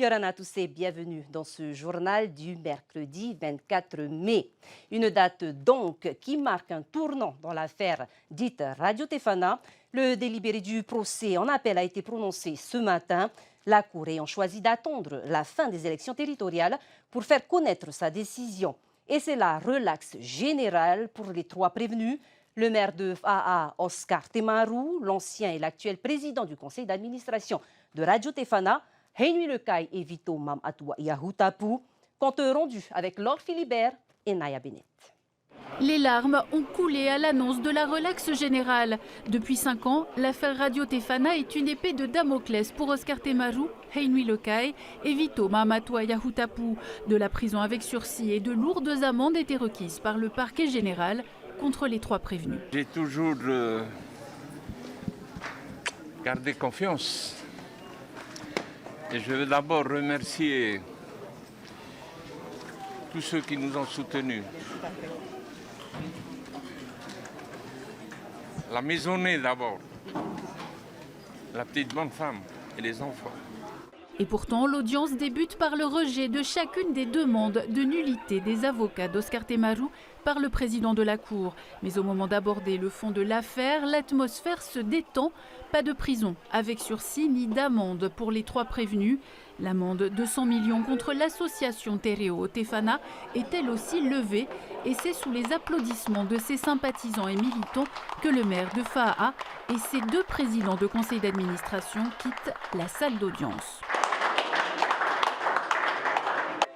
Yoran à tous et bienvenue dans ce journal du mercredi 24 mai. Une date donc qui marque un tournant dans l'affaire dite Radio Tefana. Le délibéré du procès en appel a été prononcé ce matin. La Cour ayant choisi d'attendre la fin des élections territoriales pour faire connaître sa décision. Et c'est la relaxe générale pour les trois prévenus. Le maire de Fa'a, Oscar Temaru, l'ancien et l'actuel président du conseil d'administration de Radio Tefana, Henry Lekai et Vito Mamatoua Yahutapu, compte rendu avec Laure Philibert et Naya Bennett. Les larmes ont coulé à l'annonce de la relaxe générale. Depuis 5 ans, l'affaire Radio Tefana est une épée de Damoclès pour Oscar Temaru, Henry Lekai et Vito Mamatoua Yahutapu. De la prison avec sursis et de lourdes amendes étaient requises par le parquet général contre les trois prévenus. J'ai toujours gardé confiance. Et je veux d'abord remercier tous ceux qui nous ont soutenus. La maisonnée d'abord, la petite bonne femme et les enfants. Et pourtant, l'audience débute par le rejet de chacune des demandes de nullité des avocats d'Oscar Temaru par le président de la Cour. Mais au moment d'aborder le fond de l'affaire, l'atmosphère se détend. Pas de prison avec sursis ni d'amende pour les trois prévenus. L'amende de 100 millions contre l'association Tereo Tefana est elle aussi levée. Et c'est sous les applaudissements de ses sympathisants et militants que le maire de Fa'a et ses deux présidents de conseil d'administration quittent la salle d'audience.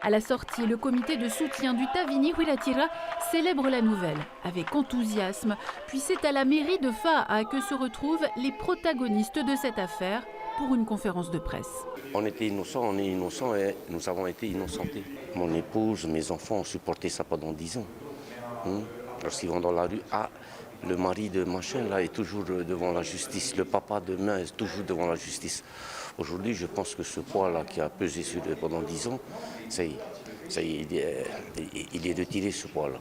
À la sortie, le comité de soutien du Tavini Huiratira célèbre la nouvelle avec enthousiasme. Puis c'est à la mairie de Fa'a que se retrouvent les protagonistes de cette affaire pour une conférence de presse. On était innocents, on est innocents et nous avons été innocentés. Mon épouse, mes enfants ont supporté ça pendant 10 ans. Lorsqu'ils vont dans la rue, le mari de machin là est toujours devant la justice, le papa demain est toujours devant la justice. Aujourd'hui, je pense que ce poids-là qui a pesé sur eux pendant 10 ans, il est retiré ce poids-là.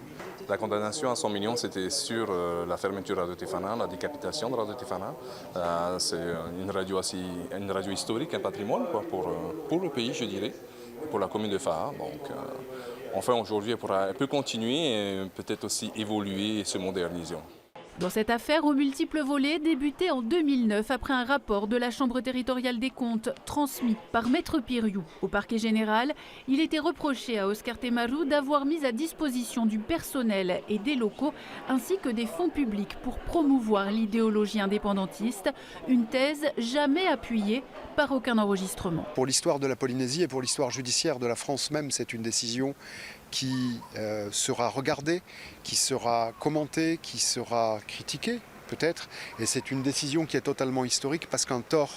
La condamnation à 100 millions, c'était sur la fermeture de Radio Tefana, la décapitation de Radio Tefana. C'est une radio historique, un patrimoine quoi, pour le pays, je dirais, pour la commune de Fa'a. Donc, enfin, aujourd'hui, elle peut continuer et peut-être aussi évoluer et se moderniser. Dans cette affaire aux multiples volets, débutée en 2009 après un rapport de la Chambre territoriale des comptes transmis par Maître Piriou au parquet général, il était reproché à Oscar Temaru d'avoir mis à disposition du personnel et des locaux ainsi que des fonds publics pour promouvoir l'idéologie indépendantiste, une thèse jamais appuyée par aucun enregistrement. Pour l'histoire de la Polynésie et pour l'histoire judiciaire de la France même, c'est une décision qui sera regardée, qui sera commentée, qui sera critiquée peut-être. Et c'est une décision qui est totalement historique parce qu'un tort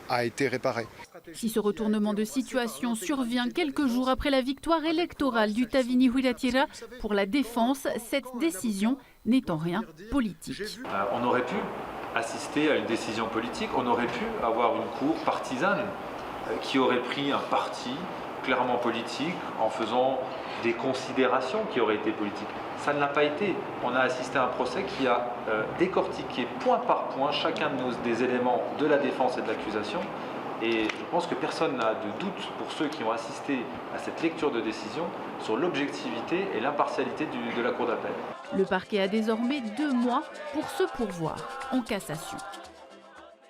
a été réparé. Si ce retournement de situation survient quelques jours après la victoire électorale du Tavini Huiratira pour la défense, cette décision n'est en rien politique. On aurait pu assister à une décision politique, on aurait pu avoir une cour partisane qui aurait pris un parti clairement politique en faisant des considérations qui auraient été politiques. Ça ne l'a pas été. On a assisté à un procès qui a décortiqué point par point chacun des éléments de la défense et de l'accusation. Et je pense que personne n'a de doute pour ceux qui ont assisté à cette lecture de décision sur l'objectivité et l'impartialité de la Cour d'appel. Le parquet a désormais 2 mois pour se pourvoir en cassation.